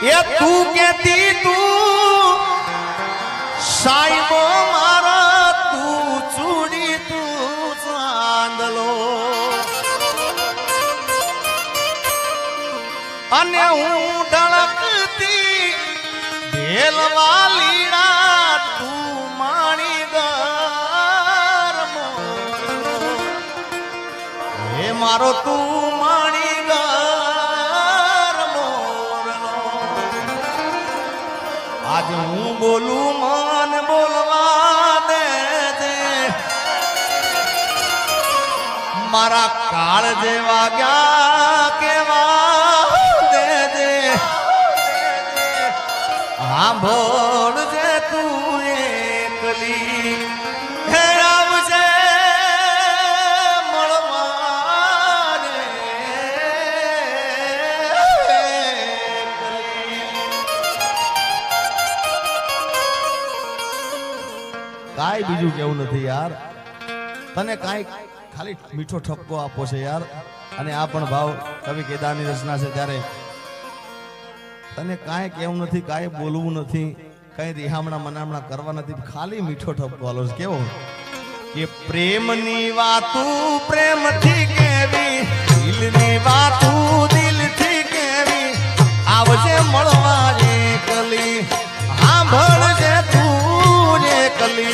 ये तू कहती तू साईबो मारा तू चूड़ी तू चांदलो अने हूँ ढळकती ढेलवालीड़ा तू माणी गरमो हे मारो तू माणी आज हूँ बोलू मान बोलवा दे दे मारा काल जेवा गया केवा दे दे हाँ बोल जे तू एकली हे आवजे મળવા રે કાઈ બીજું કેવું નથી યાર તને કાઈ ખાલી મીઠો ઠપકો આપો છે યાર અને આ પણ ભાવ કવિ કેદારની રચના છે ત્યારે તને કાઈ કેવું નથી કાઈ બોલવું નથી કઈ રિહામણા મનામણા કરવા નથી ખાલી મીઠો ઠપકો આલો છે કેવો કે પ્રેમની વાતું પ્રેમથી કેવી દિલની વાતું દિલથી કેવી આવજે મળવા એકલી સાંભળજે તું એકલી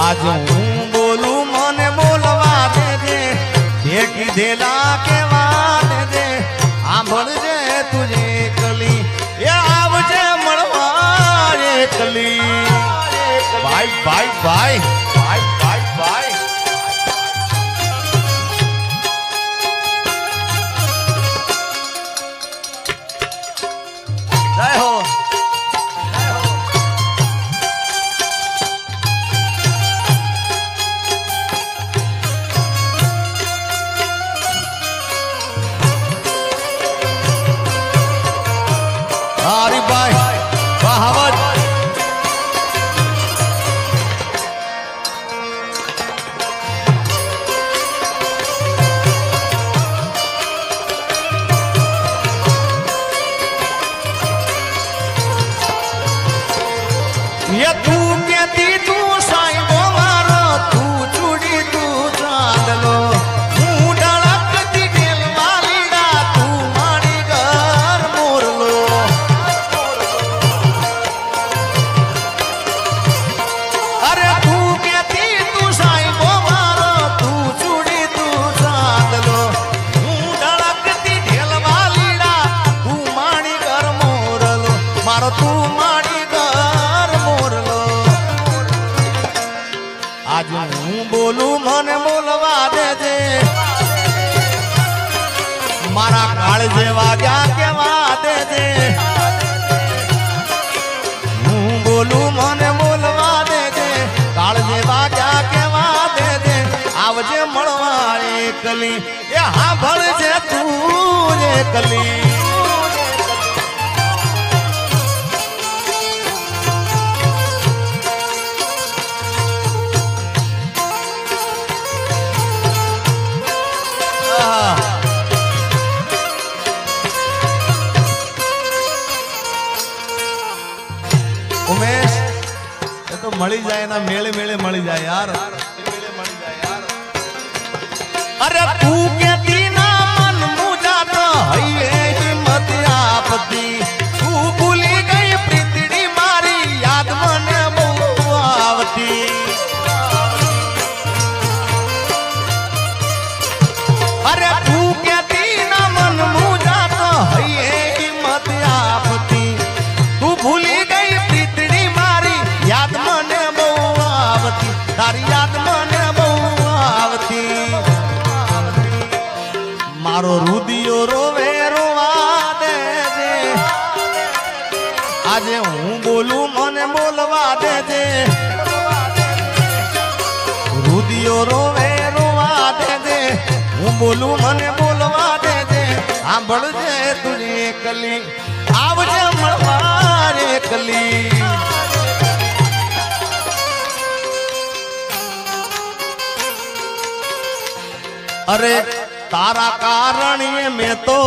आज हूँ बोलू मने बोलवा दे दे देखी देला के वादे दे आंभळजे तुझे कली ये आवजे મળવા એકલી bye bye bye bye bye bye जय हो हरिभाई बहावत ये तू कहती तू साईबो मारो तू चूड़ी तू चांदलो आज हूँ बोलू मने बोलवा दे दे मारा काल जेवा गया केवा दे दे हूँ बोलू मने बोलवा दे दे काल जेवा गया केवा दे दे आवजे મળવા એકલી એ સાંભળજે તું એકલી उमेश ये तो मળી जाए ना मेले मेले मળી जाए यार अरे तू कहती ना मन मुझा तो है हिम्मत आपती तू भूली गई प्रीतड़ी मारी याद मने बहु आवती अरे तू कहती ना मन मुझा तो है हिम्मत आपती तू भूली गई प्रीतड़ी मारी याद मने बहु आवती तारी याद मने बहु आवती मारो रुदियो रोवे रोवा दे दे आज हूँ बोलू मने बोलवा दे दे रुदियो रोवे रोवा दे दे हूँ बोलू मने बोलवा दे दे સાંભળજે तुझे कली आवजे મળવા એકલી अरे तारा कारण ये मैं तो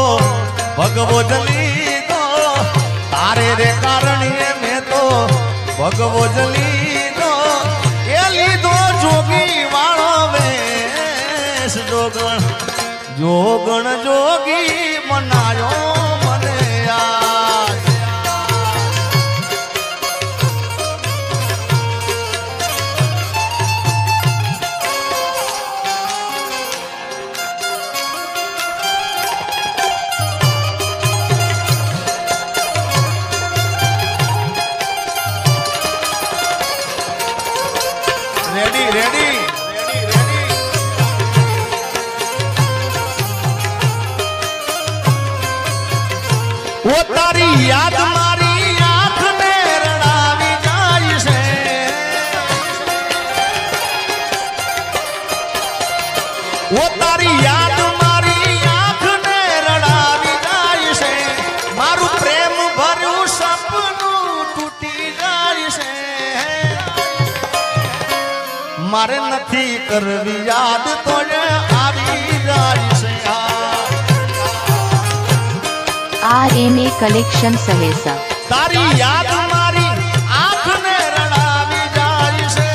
भगवो जली दो तारे रे कारण ये मैं तो भगवो जली दो ये लीधो जोगी वाळो वेश जोगण जोगण जोगी मनायो मने यार रेडी रेडी वो तारी याद मारी आंख में रड़ावी जाई से वो तारी याद मारी आंख में रड़ावी जाई से मारू प्रेम भरू सपनू टूटी जाई से मारे नथी करवी याद तो आवी जाई से RNA कलेक्शन सहेसा तारी याद मारी आंख ने रड़ावी जाई से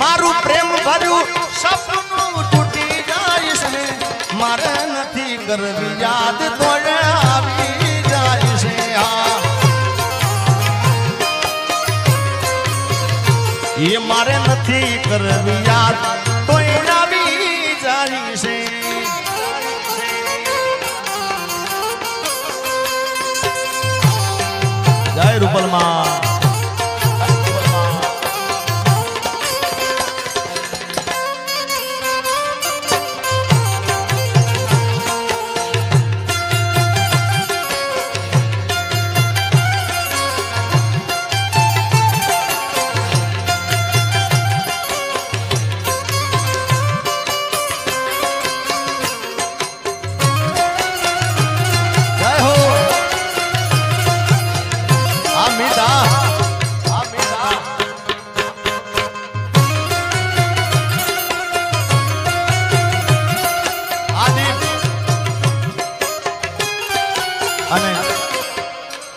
मारू प्रेम भरू सपनू टूटी जाई से मारे नथी करवी याद तो आवी जाई से ये मारे नथी करवी याद तो आवी जाई से जय रूपल मां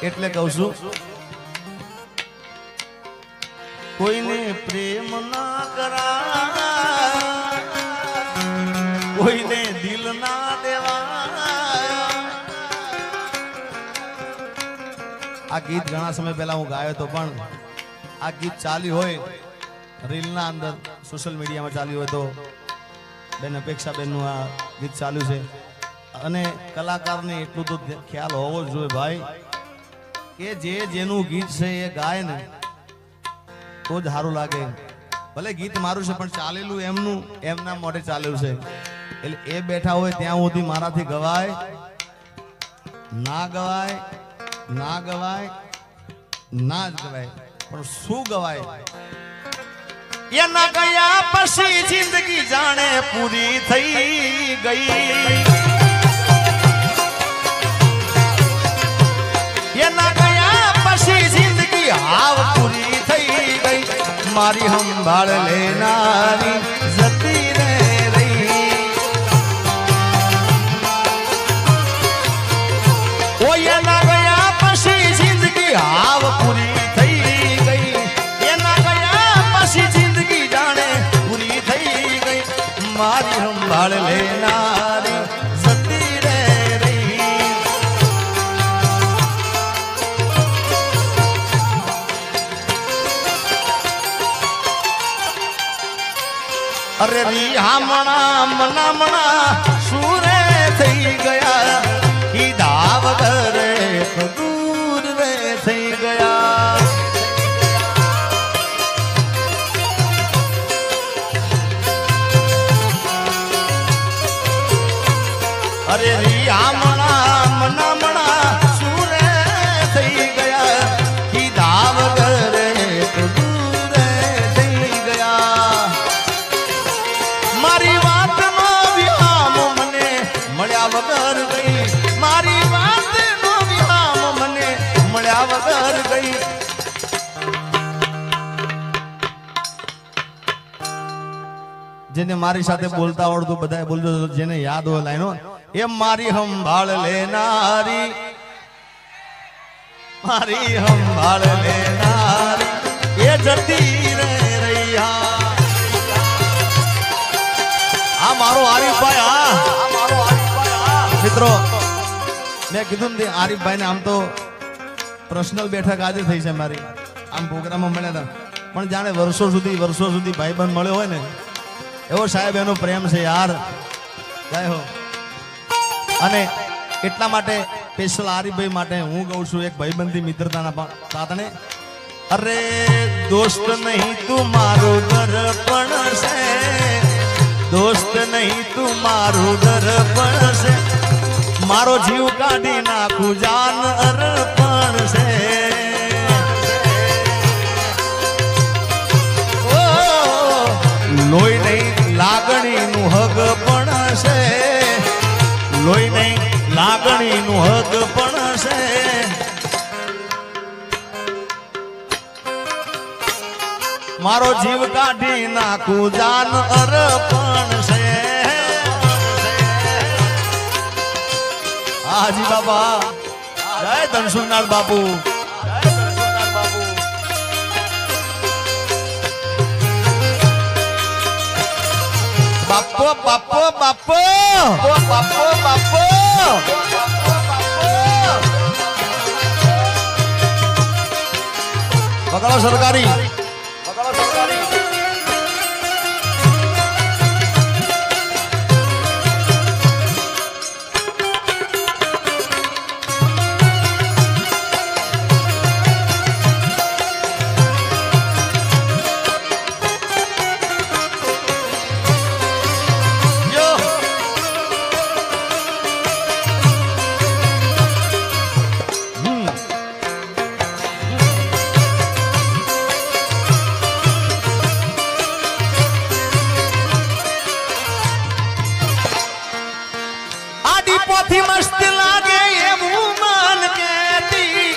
એટલે કહું છું કોઈને પ્રેમ ના કરા કોઈને દિલ ના દેવા આ ગીત ઘણા સમય પહેલા હું ગાયો તો પણ આ ગીત ચાલ્યું હોય રીલના અંદર સોશિયલ મીડિયામાં ચાલ્યું હોય તો બેન અપેક્ષા બેનનું આ ગીત ચાલ્યું છે અને કલાકારને એટલું તો ખ્યાલ હોવો જ જોઈએ ભાઈ કે જે જેનું ગીત છે એ ગાય ને તો જ સારું લાગે ભલે ગીત મારું છે પણ ચાલેલું એમનું એમના મોઢે ચાલેલું છે એટલે એ બેઠા હોય ત્યાં સુધી મારાથી ગવાય ના ગવાય ના ગવાય ના જ ગવાય પણ શું ગવાય એના ગયા પછી જિંદગી જાણે પૂરી થઈ ગઈ એના ગયા પછી જિંદગી હાવ પૂરી થઈ ગઈ મારી સંભાળ લેનારી જતી રે રહી ઓ એના ગયા પછી જિંદગી હાવ પૂરી થઈ ગઈ એના ગયા પછી જિંદગી જાણે પૂરી થઈ ગઈ મારી સંભાળ લેનારી જતી રે अरे रिहामणा मनामणा सूरे थई गया कीधा वगर तो दूर रे थई गया अरे रिहामणा मनामणा सूरे थई गया कीधा वगर तो दूर थई गया मारी વાત નો વિહામ મને મળ્યા વગર ગઈ જેને મારી સાથે બોલતા આવડતું બધાએ બોલજો, જેને યાદ હોય લાઈનો. એ મારી સંભાળ લેનારી, મારી સંભાળ લેનારી એ જતી રે રૈયા. આ મારો આરીફભાઈ. હા મિત્રો, મેં કીધું ને આરીફભાઈ ને આમ તો પર્સનલ બેઠક આજે થઈ છે મારી, આમ પ્રોગ્રામમાં મળ્યા હતા, પણ જાણે વર્ષો સુધી ભાઈબંધ મળ્યો હોય ને એવો સાહેબ એનો પ્રેમ છે યાર. જય હો. અને એટલા માટે સ્પેશિયલ આરીફભાઈ માટે હું કહું છું એક ભાઈબંધી મિત્રતાના તાતણે. અરે દોસ્ત નહીં તું મારું દર્પણ છે, દોસ્ત નહીં તું મારું દર્પણ છે, મારો જીવ કાઢી નાખું જાન અર્પણ છે. લોહી નહીં લાગણીનું હગ પણ છે, લોહી નહીં લાગણીનું હગ પણ છે. મારો જીવ કાઢી નાખું જાન અર્પણ છે. હાજી બાબા, જય ધનસુરનાથ બાપુ. બાપો બાપો બાપો બાપો બાપો પકડો સરકારી. પોથી મસ્ત લાગે એવું મન કેતી,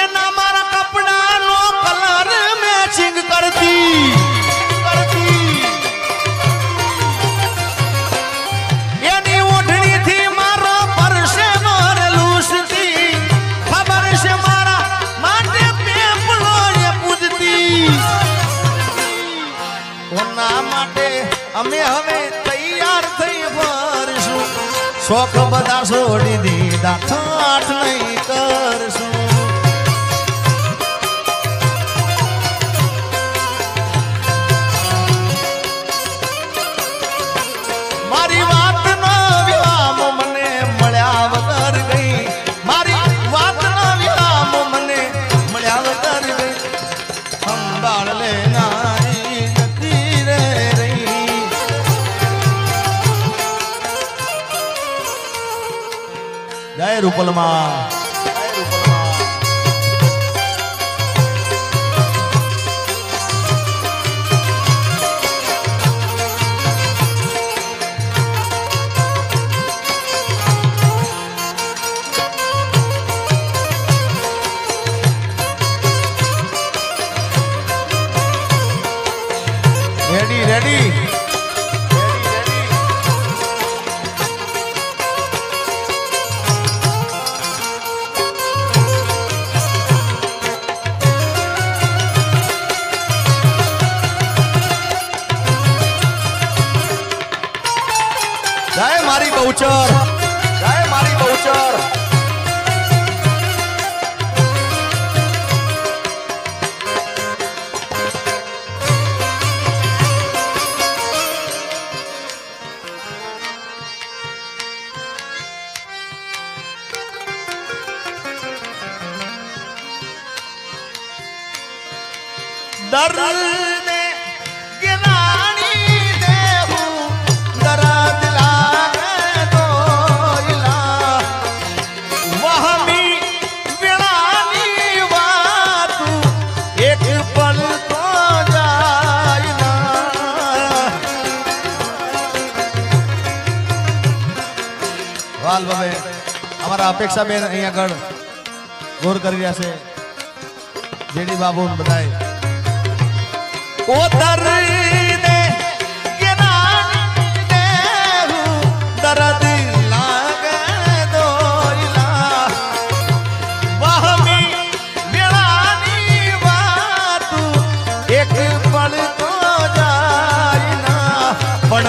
એના મારા કપડાનો કલર મેચિંગ કરતી, એની ઓઢણીથી મારો પરસે મોરલુસતી, ખબર છે મારા માટે પેપલો એ પૂજતી. કોના માટે અમે હવે તૈયાર થઈ ફરશું, શોખ બધા છોડી દીધા, ઠાઠ નહીં કરશું. મારી વાતનો વિરામ મને મળ્યા વગર ગઈ, મારી વાતનો વિરામ મને મળ્યા વગર ગઈ. સંભાળ લેનારી જતી રે રહી. જય રૂપલમાં. Ready ready. જય મારી બહુચર, જય મારી બહુચર. દર્દ ગિરાણી દેવું દર્દ લાગે તો ઇલા, વહમી વિણાની વાત એક પલ તો જાય ના. વાલ બાબે અમારા અપેક્ષા બેન અહીંયા આગળ ગોર કરી રહ્યા છે, જેડી બાબુ બધાય. ઓ દર્દ ગિરાણી दर्द लागे दोइला वहमी मेळानी वातु एक पल तो जाय ना पण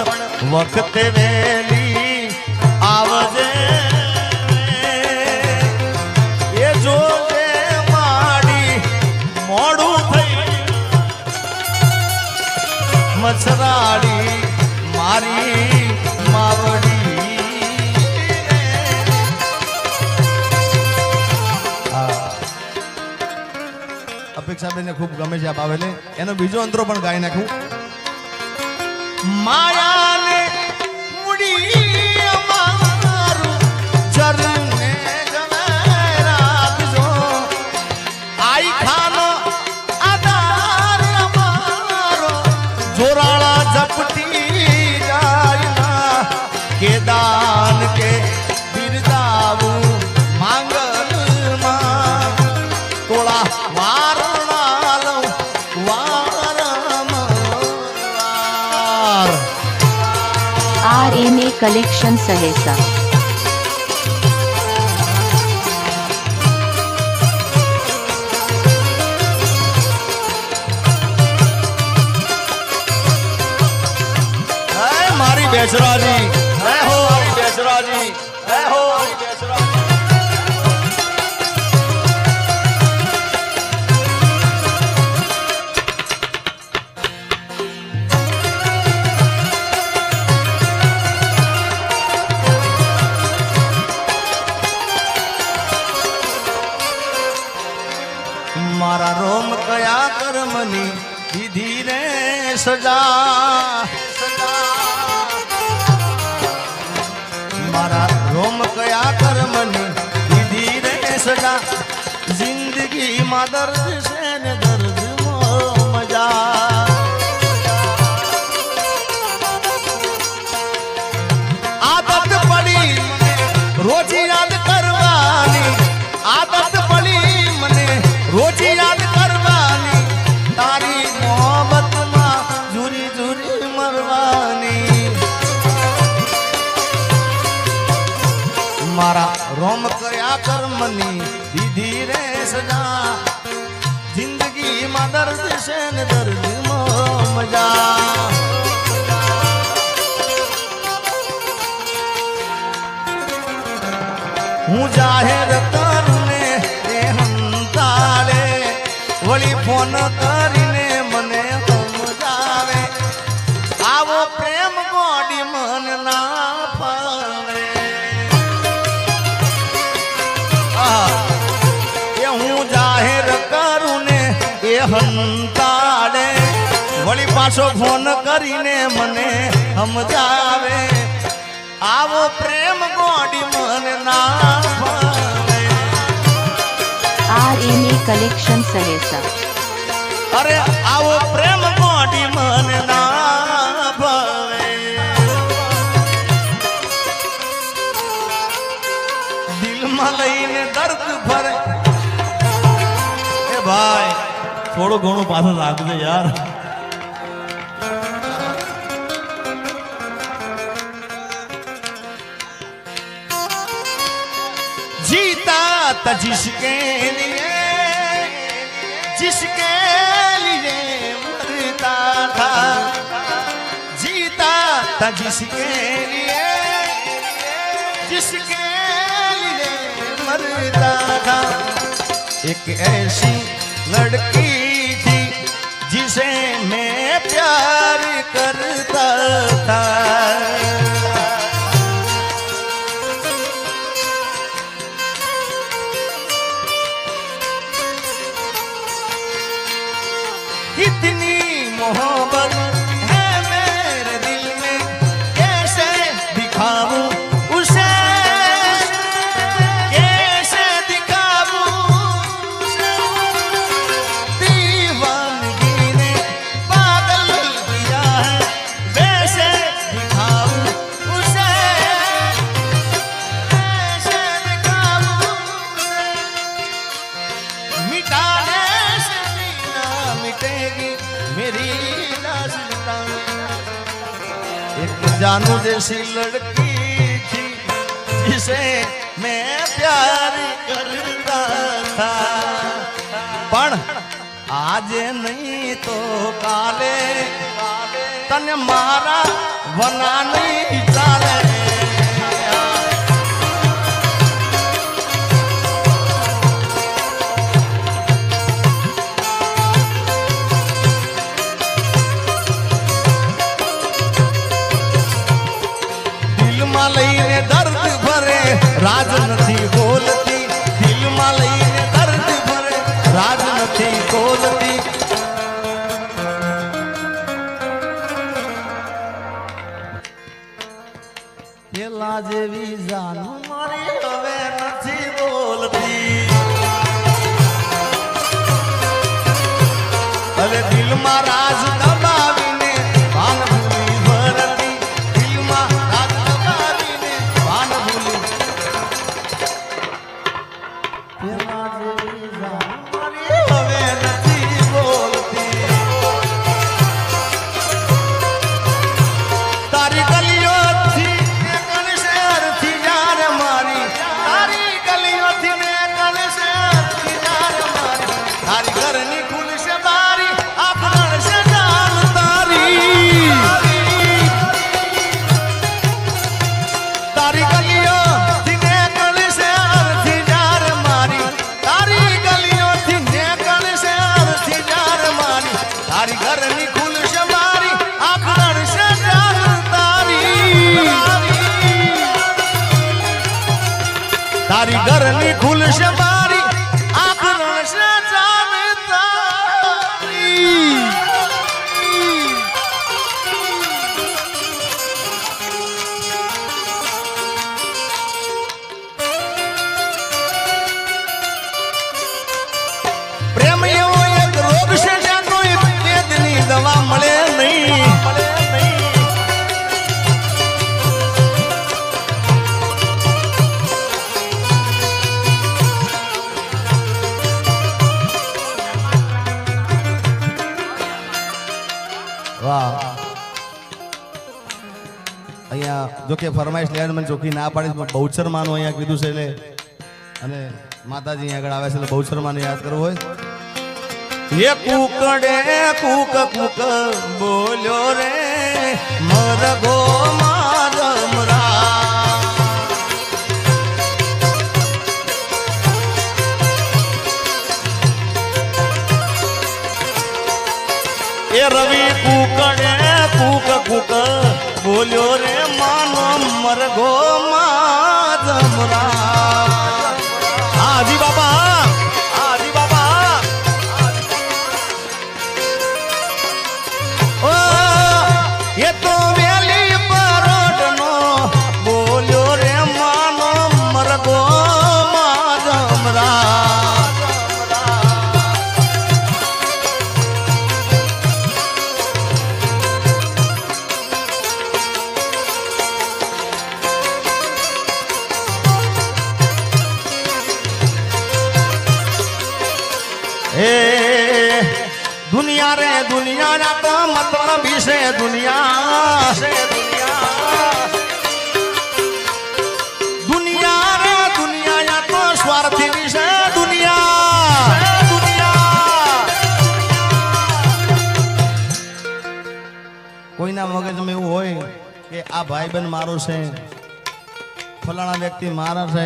वखते वेली आवजे ए जोजे माडी मोडू થઈ मछराड़ी मारी मावड़ी अपेक्षा बेन ने खूब गमे છે આ બાવેલે એનો બીજો અંતરો પણ ગાઈ નાખું माया ने मुड़ी अमारू चरने जवेरात जो आई खानो आधार अमारो जोराला झपटी जायना के दान के बिरदाऊ मांगल मा तोड़ा वारणालो RNA कलेक्शन सहेसा मारी बेसराजी मैं हो मारी बेसराजी मैं हो मारा रोम कया कर्मनी दीदी रे सजा मारा रोम कया कर्मनी दीदी रे सजा जिंदगी मा दर्द से ने दर्द मो मजा आदत पड़ी मने रोज याद करवानी आदत पड़ी मने रोज याद करवानी तारी मोहब्बत मां झूरी झूरी मरवानी मारा रोम कया कर्मनी दीदी रे सजा जिंदगी मा दर्द से न दर्द मो मजा हूँ जाहिर करूने ए हंताले वली फोन करीने मने समजावे आवो प्रेम गोडी मन ना पावे ए हूँ जाहिर करूने ए हंताले वली पाछो फोन करीने मने समजावे आवो प्रेम गोडी मन ना पावे RNA कलेक्शन सहेसा अरे आवो प्रेम गोडी मन ना पावे दिल में लईने दर्द भरे ए भाई थोड़ो घणो पाछो लागजे यार जीता था जिसके लिए मरता था जीता था जिसके लिए मरता था एक ऐसी लड़की थी जिसे मैं प्यार करता था कितनी मोहब्बत है मेरे दिल में कैसे दिखाऊं उसे कैसे दिखाऊं दीवानगी ने पागल किया है वैसे दिखाऊं उसे कैसे दिखाऊं मिटाने से ना मिटेगी मेरी दास्तां एक जानू जैसी लड़की से मैं प्यार करता था पण आज नहीं तो काले तने मारा वना नहीं चाले दिल में लईने दर्द भरे राज नहीं बोलती दिल में लईने दर्द भरे राज नहीं बोलती પેલા જેવી જાન મારી હવે નથી બોલતી હવે દિલમાં રાજ દબાવીને ભાન ભૂલી ભરતી દિલમાં રાજ દબાવીને ભાન ભૂલી પેલા જેવી જાન મારી હવે નથી બોલતી તારી ગલીઓ तारी घरनी खुल से मारी आखरण से जानता प्रेम एवो एक रोग से ज्યાં કોઈ વેદની દવા મળે નહીં અહીંયા જો કે ફરમાઈશ લેવાનું મને ચોખ્ખી ના પાડીશ બહુચર માનું અહીંયા કીધું છે એટલે અને માતાજી આગળ આવે છે એટલે બહુચર માને યાદ કરવું હોય ये कुकड़े कुक कुक बोलो रे मरगो मारमरा ये रवि कुकड़े कुक कुक बोलो रे मानो मरगो मारमरा हाजी बाबा ये तो वेली परोडनो बोलो रे मानो मरगो माजमरा ए दुनिया रे दुनिया ना तो मतलब से दुनिया दुनिया रे दुनिया या तो स्वार्थी विषय दुनिया कोई ना मगज में એવું હોય કે આ ભાઈ બન મારો છે ફલાણા વ્યક્તિ મારા છે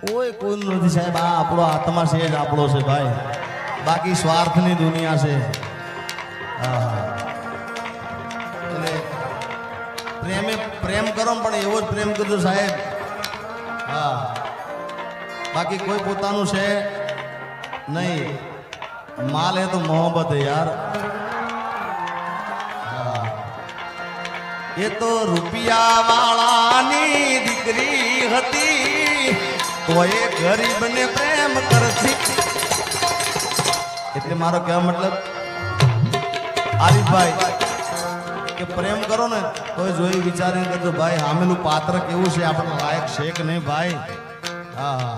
કોઈ નથી સાહેબ આ આપણો આત્મા છે જ આપણો છે ભાઈ બાકી સ્વાર્થની દુનિયા છે પ્રેમે પ્રેમ કરો પણ એવો જ પ્રેમ કરજો સાહેબ હા બાકી કોઈ પોતાનું છે નહીં માલ હે તો મોહબ્બત है यार ये तो रुपया वाळानी दीकरी हती तोय गरीब ने प्रेम करती એટલે મારો કહેવા મતલબ આરીફ ભાઈ કે પ્રેમ કરો ને તો જોઈ વિચારીને કરજો ભાઈ સામેલું પાત્ર કેવું છે આપણને લાયક છે કે નહીં ભાઈ હા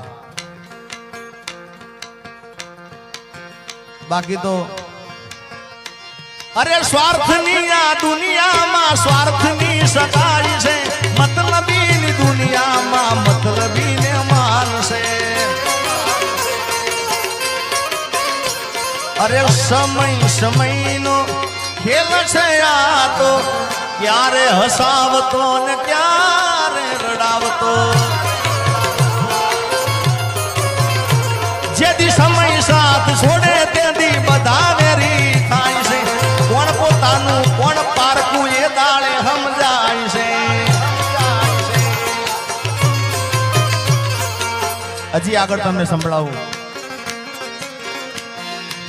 બાકી તો અરે સ્વાર્થની આ દુનિયામાં સ્વાર્થની સગાઈ છે, મતલબીની દુનિયામાં મતલબીને માનશે. અરે સમયનો ખેલ છે આ તો, ક્યારે હસાવતો ને ક્યારે રડાવતો. જેથી સમય સાથ છોડે તેથી બધા વેરી થાય છે. કોણ પોતાનું કોણ પારકું એ દાળે સમજાય છે. હજી આગળ તમને સંભળાવું.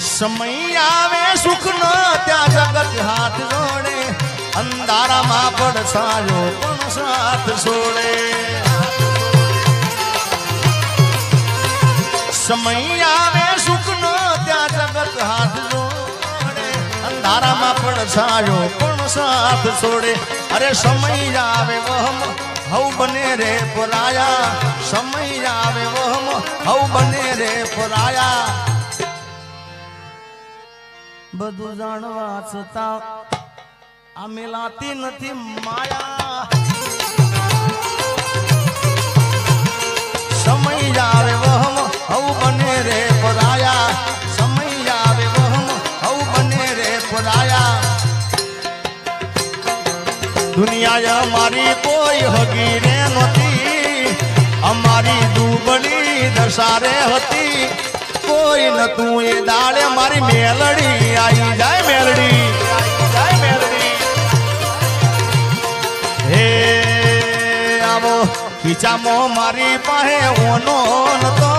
સમય આવે સુખ નો ત્યાં જગત હાથ જોડે, અંધારામાં પડછાયો પણ સાથ છોડે. સમય આવે સુખ નો ત્યાં જગત હાથ જોડે, અંધારામાં પડછાયો પણ સાથ છોડે. અરે સમય આવે વહમ હવ બને રે પરાયા, સમય આવે વહમ હવ બને રે પરાયા. બધું જાણવા છતાં આ મિલાતી નથી માયા. સમય આવે વહમ હવ બને રે પરાયા, સમય આવે વહમ હવ બને રે પરાયા. દુનિયા અમારી કોઈ હગી રે નહોતી, અમારી દુબળી દશારે હતી. કોઈ નતું એ દાડે મારી મેલડી આવી જાય, મેલડી જાય મેલડી. હે આવો ખીચામાં મારી પાસે ઓનો નતો,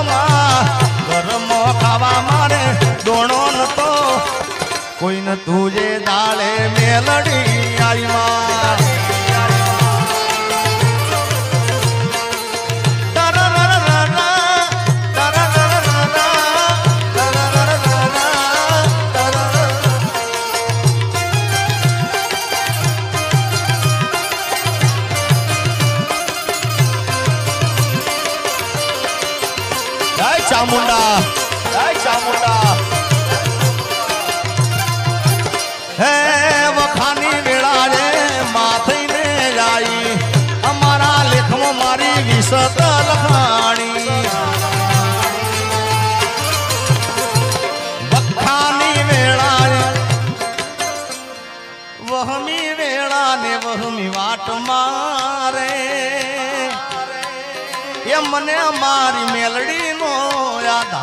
ઘરમાં ખાવા મારે દોણો નતો. કોઈ નતું જે દાડે મેલડી આવી માં. ચામુંડા ચામુંડા. હે વખાની વેળા રે માથઈને જાય, અમારા લેખમાં મારી વિસત લખાણી. વખાની વેળા રે વહમી વેળા ને વહમી વાટ મારે. એ મને મારી મેલડી નો યાદ,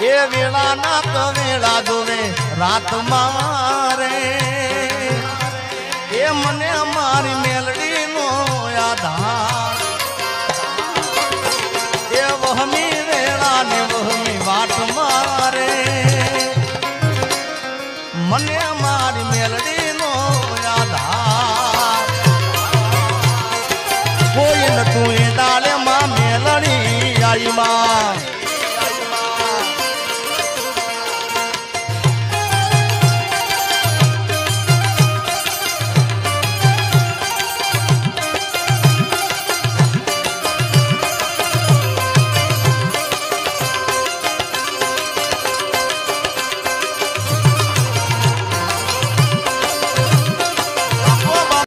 એ વેળા ના કવેળા જોવે રાત મારે. એ મને મારી મેલડી નો યાદ, એ વહમી વેળા ને વહમી વાટ મારે. મને મારી મેલડી નો યાદ, કોઈ નતું એ દાડે માં મેલડી આવી માં.